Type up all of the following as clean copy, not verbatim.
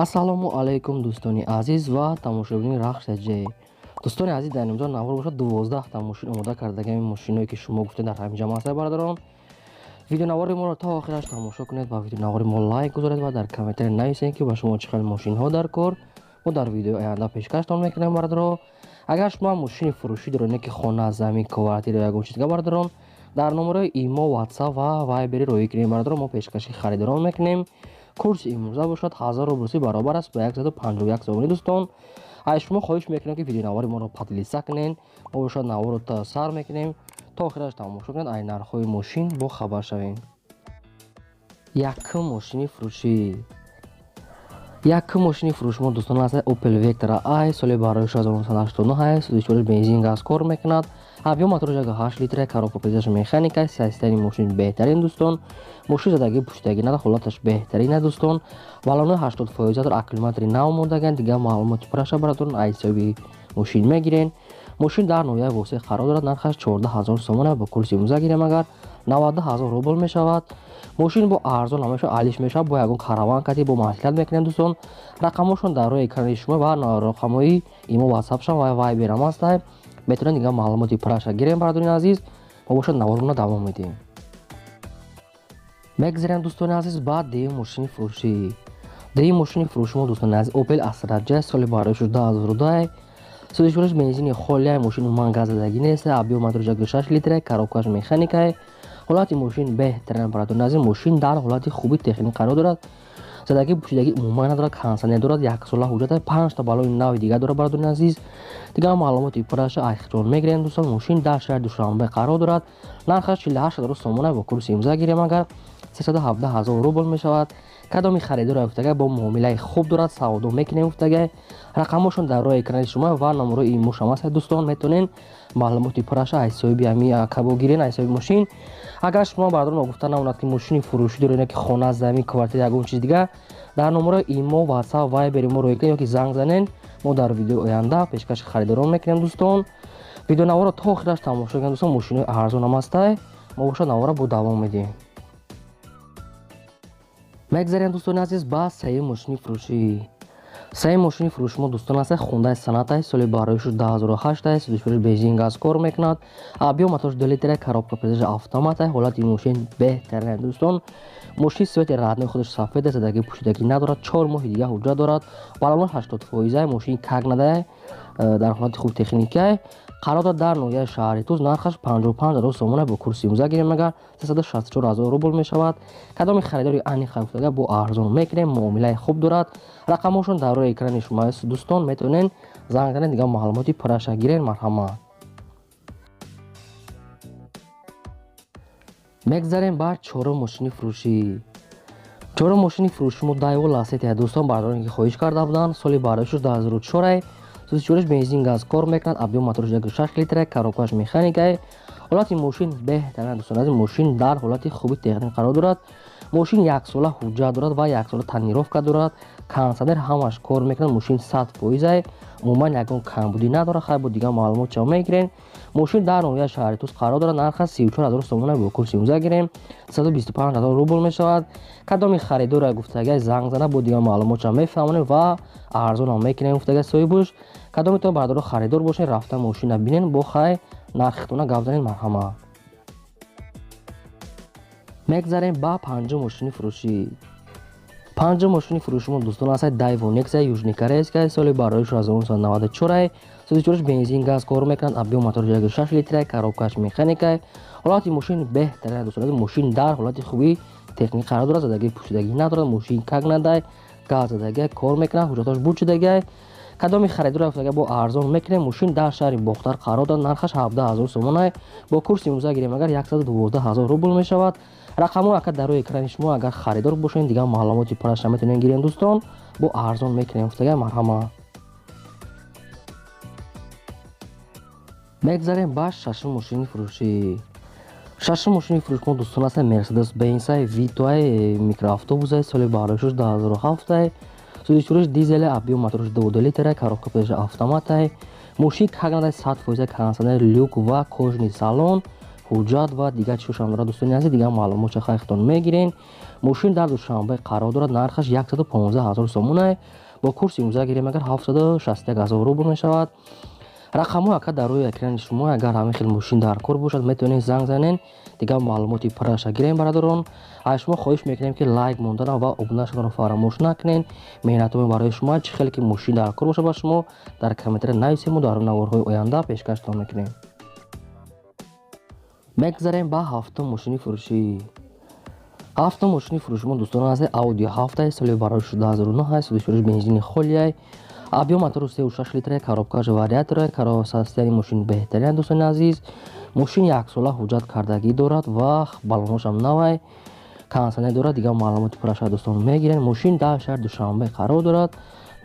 ассалому алайкум дӯстони азиз ва тамошобини рахшаҷе. дӯстони азиз, дар имҷо навор бошад 12 та мошин омода кардагами мошинҳое ки шумо гуфтед дар ҳамин ҷамъ ҳастед бародарон. видеонавори моро то охираш тамошо кунед ва видеонавори мо лайк гузоред ва дар комментари нависед ки ба шумо чӣ хел мошинҳо дар кор мо дар видеои оянда пешкаштон мекунем бародарон. агар шумо мошини фурӯшӣ доред ки хона, замин, квартира ягон чизга бародарон, дар номерои имо, ватсап ва вайбери роӣ кунем бародарон. мо пешкаши харидорон мекунем. курси имрӯза бошад 1000 рубли баробар аст ба 151 сомонӣ. дӯстон, аз шумо хоҳиш мекунем ки видеонавори моро подлиса кунед. мо бошад наворо та сар мекунем то охираш тамошо кунед, ай нархҳои мошин бо хабар шавем. якум мошини фурӯшӣ. якум мошини фурӯшмо дӯстон аст Opel Vectra I, соли бароиш 1989 аст, 24 бензин газ кор мекунад. объем мотори 8 литр, коробка передача механика, системи мошин беҳтарин дӯстон. мошин задагӣ пуштагӣ надо, ҳолаташ беҳтарин аст дӯстон. балони 80% дор, аккумулятори нав омодагаан, дигар маълумоти пураша баратон аз ҳисоби мошин мегирен. мошин дар ноҳияи восеъ қарор дорад. нархаш 14000 сомон бо курси имрӯза гирем агар 90000 рубл мешавад. мошин бо арзон ҳамеша алиш мешавад, бо ягон караван кати бо маслиҳат мекунем дӯстон. рақамошон дар рӯи экрани шумо ва рақамҳои имо, ватсапшон ва вайберам ҳастанд. метавонед дигар маълумоти пураша гирем бародарони азиз. мо бошад наворона давом медиҳем. мегзарем дӯстони азиз ба деюм мошини фурӯшӣ. деюм мошини фурӯшимо дӯстони азиз Opel Astra J, соли бароиш 2002, 124 бензини холия. мошин умуман газ задагӣ нест, объем мотори 6 литр, коробкаш механика. ҳолати мошин беҳтарин бародарони азиз. мошин дар ҳолати хуби техник қарор дорад. задагӣ пӯшидагӣ умуман надорад, кансане дорад, 1 сола ҳуҷҷат, 5 та балони нави дигар дорад бародарони азиз. дигар маълумоти пураша айхчон мегирем дӯстон. мошин дар шаҳри душанбе қарор дорад. нархаш 48000 сомон бо курси имза гирем агар 317000 рубл мешавад. кадоми харидор уфтага бо муомилаи хуб дорад, савдо мекунем уфтага. рақамошон дар рӯи экрани шумо ва номерои имошам аст дӯстон. метавонед маълумоти пураша аз ҳисоби ами кабо гирен, аз ҳисоби мошин. агар шумо бародарон гуфта намонад ки мошини фурӯшӣ доред ки хона, замин, квартира ягон чиз дигар, дар номерои имо, ватсап, вайбери мо рӯй кунед ёки занг занен. мо дар видеои оянда пешкаши харидорон мекунем дӯстон. видеонаворо то охираш тамошо кунед дӯстон. мошинои арзон ҳам аст. мо бошад навора бо давом медиҳем. мегзарем дӯстони азиз ба сеюм мошини фурӯшӣ. сеюм мошини фурӯшимо дӯстон аст Hyundai Sonata, соли бароиш 2008, 124 бензин газ кор мекунад. объем моториш 2 литр, коробка передача автомат. ҳолати мошин беҳтарин дӯстон. мошин свети раднои худаш сафед аст, задагӣ пӯшидагӣ надорад, 4 моҳи дига ҳуҷҷат дорад. балонош 80%, мошин как надаe, дар ҳолати хуби техника қарор дорад дар ноҳияи шаҳри Туз. нархаш 55000 сомон бо курси имза гирем агар 364000 рубл мешавад. кадоми харидори айни хафтага бо арзон мекунем, муомилаи хуб дорад. рақамошон дар рӯи экрани шумо аст дӯстон. метавонед занг занед, дигар маълумоти пураша гирен. марҳамат. мегзарем ба чорум мошини фурӯшӣ. чорум мошини фурӯшимо Daewoo Lacetti дӯстон, бародароне ки хоҳиш карда буданд. соли бароиш 2004, 124 бензин газ кор мекунад. объем моториш 6 литр, коробкаш механика. ҳолати мошин беҳтарин дӯстон азиз. мошин дар ҳолати хуби техник қарор дорад. мошин 1 сола ҳуҷҷат дорад ва 1 сола танировка дорад. кондитсионер ҳамаш кор мекунад. мошин 100%, умуман ягон камбудӣ надорад. хай бо дигар маълумот чао мегирен. мошин дар ноҳияи шаҳри Туз қарор дорад. нарха 34000 сомон бо курси имза гирем 125000 рубл мешавад. кадоми харидор гуфтага занг зана бо дигар маълумот чао мефаҳмонем ва арзон мекунем гуфтага соҳибуш. кадометон бародарон харидор бошен, рафта мошина бинен, бо хай нархитона гап занед. марҳамат. мегзарем ба панҷум мошини фурӯшӣ. панҷум мошини фурӯшимо дӯстон аст Daewoo Nexia южникорейска, соли бароиш 1994, 124 бензин газ кор мекунад. объем мотори 6 литр, коробкаш механика. ҳолати мошин беҳтарин дӯстон. мошин дар ҳолати хуби техник қарор дорад. задагӣ пӯшидагӣ надорад. мошин как надай, газ задагӣ кор мекунад. ҳуҷҷатош буд-шудагӣ. кадоми харидор уфтага бо арзон мекунем. мошин дар шаҳри Бохтар қарор дорад. нархаш 17000 сомон бо курси имза гирем агар 112000 рубл мешавад. рақамҳо ака дар рӯи экрани шумо. агар харидор бошен, дигар маълумоти пураша метавонед гирем дӯстон. бо арзон мекунем уфтага. марҳамат. мегзарем ба шашум мошини фурӯшӣ. шашум мошини фурӯшмо дӯстон аст Mercedes-Benz Vito микроавтобус, соли бароиш 2007, 124 дизел, объем моториш 2 литр, коробка передача автомат. мошин как надай 100%, кондитсионер, люк ва кожаный салон. ҳуҷҷат ва дигар чишам дорад. дӯстони азиз, дигар маълумотро хайхтон мегирен. мошин дар душанбе қарор дорад. нархаш 115,000 сомон ай. бо курси имрӯза гирем агар 761,000 рубл мешавад. рақамҳо ака дар рӯи экрани шумо. агар ҳамин хел мошин дар кор бошад, метавонед занг занен, дигар маълумоти пурраша гирем бародарон. аз шумо хоҳиш мекунем ки лайк монданам ва обуна шуданро фаромӯш накунед. меҳнатоми барои шумо чӣ хеле ки мошин дар кор бошад ба шумо дар комментариё нависем. дар наворҳои оянда пешкаштон мекунем. мегзарем ба ҳафтум мошини фурӯшӣ. ҳафтум мошини фурӯшмо дӯстони азиз, Audi 7 соли барои 2009 124 бензини холия. объем мотори 3.6 литр, коробкаш вариатор, каросастияни мошин беҳтарин. дӯстони азиз, мошин як сола ҳуҷҷат кардагӣ дорад ва балоношам навай, кондитсионер дорад. дигар маълумоти пурраша дӯстон мегирен. мошин дар шаҳри душанбе қарор дорад.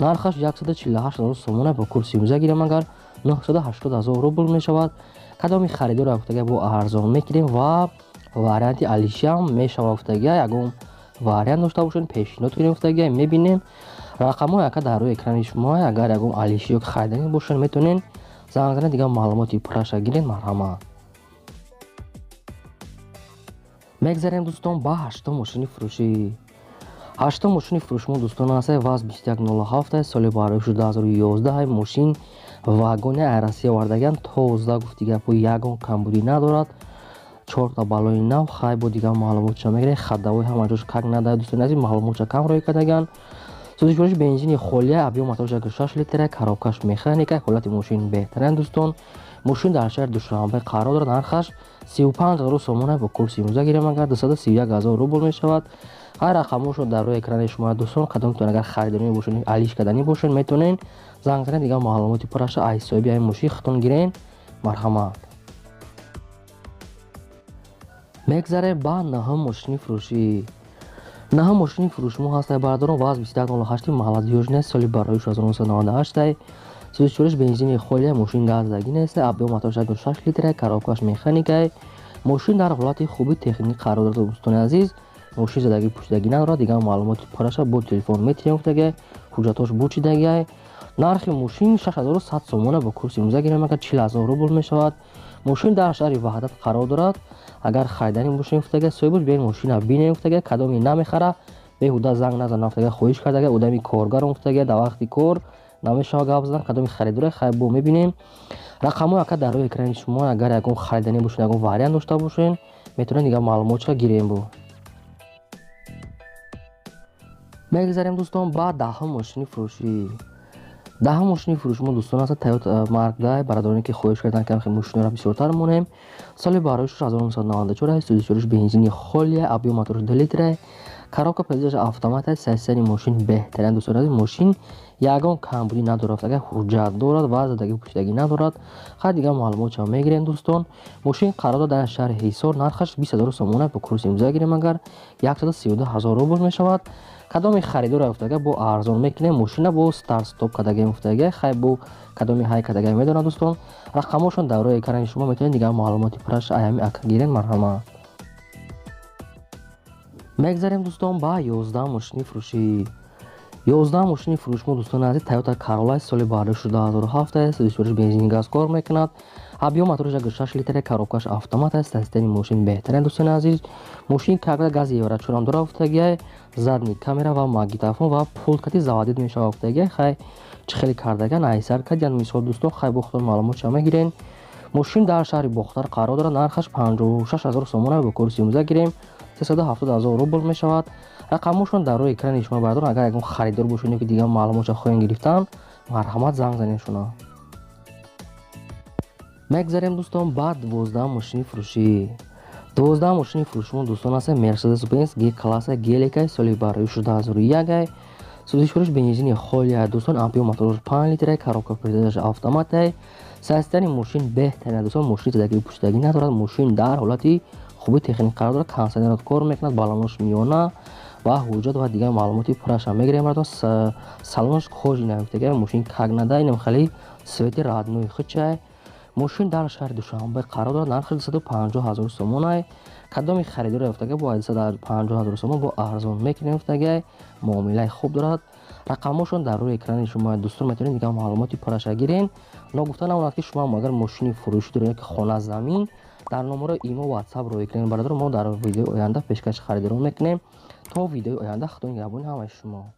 нархаш 148,000 сомон бо курси имза гирем агар 980,000 рубл мешавад. кадоми харидор афтага бо арзон мекунем ва варианти алишам мешава афтага. ягон вариант дошта бошен пешниҳод кунем афтага мебинем. рақамҳо яка дар рӯи экрани шумо. агар ягон алиши ё харидани бошен метавонен занг занед, дигар маълумоти пурраша гирен. марҳамат. мегзарем дӯстон ба ҳаштум мошини фурӯшӣ. ҳаштум мошини фурӯшмо дӯстон аст ВАЗ 2107 соли барои 2011 мошин вагони айрасия вардаган тоза гуфтига пӯ ягон камбудӣ надорад. 4 балони нав хай бо дигар маълумотша мегирем. хаддавои ҳамаҷош как надояд. дӯстони азиз, маълумотша кам рӯй кардаган. сӯзишвориш бензини холия, объем моториш 6 литр, коробкаш механика, ҳолати мошин беҳтарин. дӯстон мошин дар шаҳри душанбе қарор дорад. нархаш 35,000 сомон бо курси имза гирем агар 231,000 рубл мешавад. ҳар рақамошо дар рӯи экрани шумо дӯстон. кадомтон агар харидорӣ бошен, алиш кардани бошен, метавонен занг занед, дигар маълумоти пурраша аз соҳиби ҳамин мошин хитон гирен. марҳамат. мегзарем ба наҳум мошини фурӯшӣ. наҳум мошини фурӯшмо ҳастай бародарон. ВАЗ 2108 молодёжная соли барои 1998 сӯзишвориш бензини холия, мошин газдагин аст. объем моториш 6 литр, коробкаш механика. мошин дар ҳолати хуби техникӣ қарор дорад. дӯстони азиз, мошин задагӣ пӯшидагӣ надорад. дигар маълумоти пурраша бо телефон метавонем афтага. ҳуҷҷатош бучидага. нархи мошин 6100 сомон бо курси имза гирем агар 40,000 рубл мешавад. мошин дар шаҳри ваҳдат қарор дорад. агар харидани мошин афтага соҳибош биён мошина бинем афтага. кадоми намехара беҳуда занг назанам афтага. хоҳиш кардага одами коргарам афтага. дар вақти кор намешава гап задан. кадоми харидоре хай бо мебинем. рақамҳо яка дар рӯи экрани шумо. агар ягон харидани бошен, ягон вариант дошта бошен, метавонед дигар маълумотша гирем бо. мегзарем дӯстон ба даҳум мошини фурӯшӣ. даҳум мошини фурӯшмо дӯстон аст Toyota Mark Dai. бародароне ки хоҳиш кардан ки мошинро бисёртар монем. соли барои 1994 сӯзишвориш бензини холия, объем моториш 2 литр, коробка передача автомат аст. состояние мошин беҳтарин. дӯстон азиз, мошин ягон камбудӣ надорад. агар ҳуҷҷат дорад ва задагӣ пӯшидагӣ надорад. хай дигар маълумотша мегирем. дӯстон мошин қарор дорад дар шаҳри ҳисор. нархаш 20,000 сомон бо курси имза гирем агар 132,000 рубл мешавад. кадоми харидор афтага бо арзон мекунем. мошина бо старт стоп кардага афтага. хай бо кадоми ҳай кардага медонад. дӯстон рақамошон дар рӯи экрани шумо. метавонед дигар маълумоти пурраша аями ака гирен. марҳамат. мегзарем дӯстон ба 11 мошини фурӯшӣ. 11 мошини фурӯшмо дӯстони азиз Toyota Corolla соли барои 2007 сӯзишвориш бензини газ кор мекунад. объем моториш 6 литр, коробкаш автомат аст. состояние мошин беҳтарин. дӯстони азиз, мошин карда гази еврачурам дорад афтага. задни камера ва магнитофон ва пулткати заводид мешава афтага. хай чӣ хеле кардаган айсар кардян. мисол дӯстон хай бохтон маълумотша мегирен. мошин дар шаҳри бохтар қарор дорад. нархаш 56,000 сомон бо курси имза гирем 370,000 рубл мешавад. рақамошон дар рӯи экрани шумо бардорон. агар ягон харидор бошен ки дигар маълумотша хоҳем гирифтан, марҳамат, занг занед шуно. мегзарем дӯстон ба 12 мошини фурӯшӣ. 12 мошини фурӯшмо дӯстон аст Mercedes-Benz G-Class Gelica соли барои 2001 сӯзишвориш бензини холия. дӯстон объем моториш 5 литр, коробка передача автомат. состояние мошин беҳтарин. дӯстон мошин задагӣ пӯшидагӣ надорад. мошин дар ҳолати хуби техникӣ қарор дорад. кондитсионер кор мекунад. балонош миёна ва ҳуҷҷат ва дигар маълумоти пурраша мегирем. мардон салонош кожина афтага. мошин как надаа. инам хали свети раднӯи хучай. мошин дар шаҳри душанбе қарор дорад. нархи 250,000 сомон ай. кадоми харидор афтага бо 250,000 сомон бо арзон мекунем афтага. муомилаи хуб дорад. рақамошон дар рӯи экрани шумо. дӯстон метавонед дигар маълумоти пурраша гирен. ногуфта намонад ки шумо агар мошини фурӯшӣ доред ки хона замин, дар номаро имо ватсап роя кунед бародаро. Мо дар видеои оянда пешкаши харидорӣ мекунем. То видеои оянда худо нигаҳбони ҳамаи шумо.